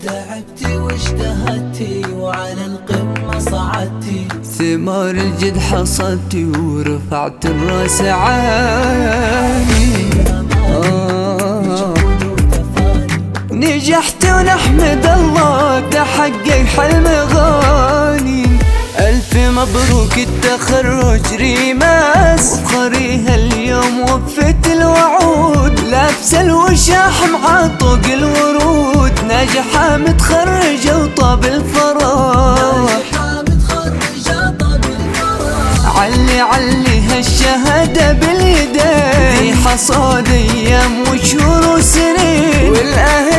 تعبتي واجتهدتي وعلى القمة صعدتي، ثمار الجد حصدتي ورفعت الراس عالي. نجحت ونحمد الله تحقق حلم غالي. ألف مبروك التخرج ريماس، وفخريها اليوم وفت الوعود. لابسة الوشاح معطوق الورود، ناجحة متخرجة وطاب الفرح. علي علي هالشهادة باليدين، دي حصاد أيام وشهور وسنين، والأهل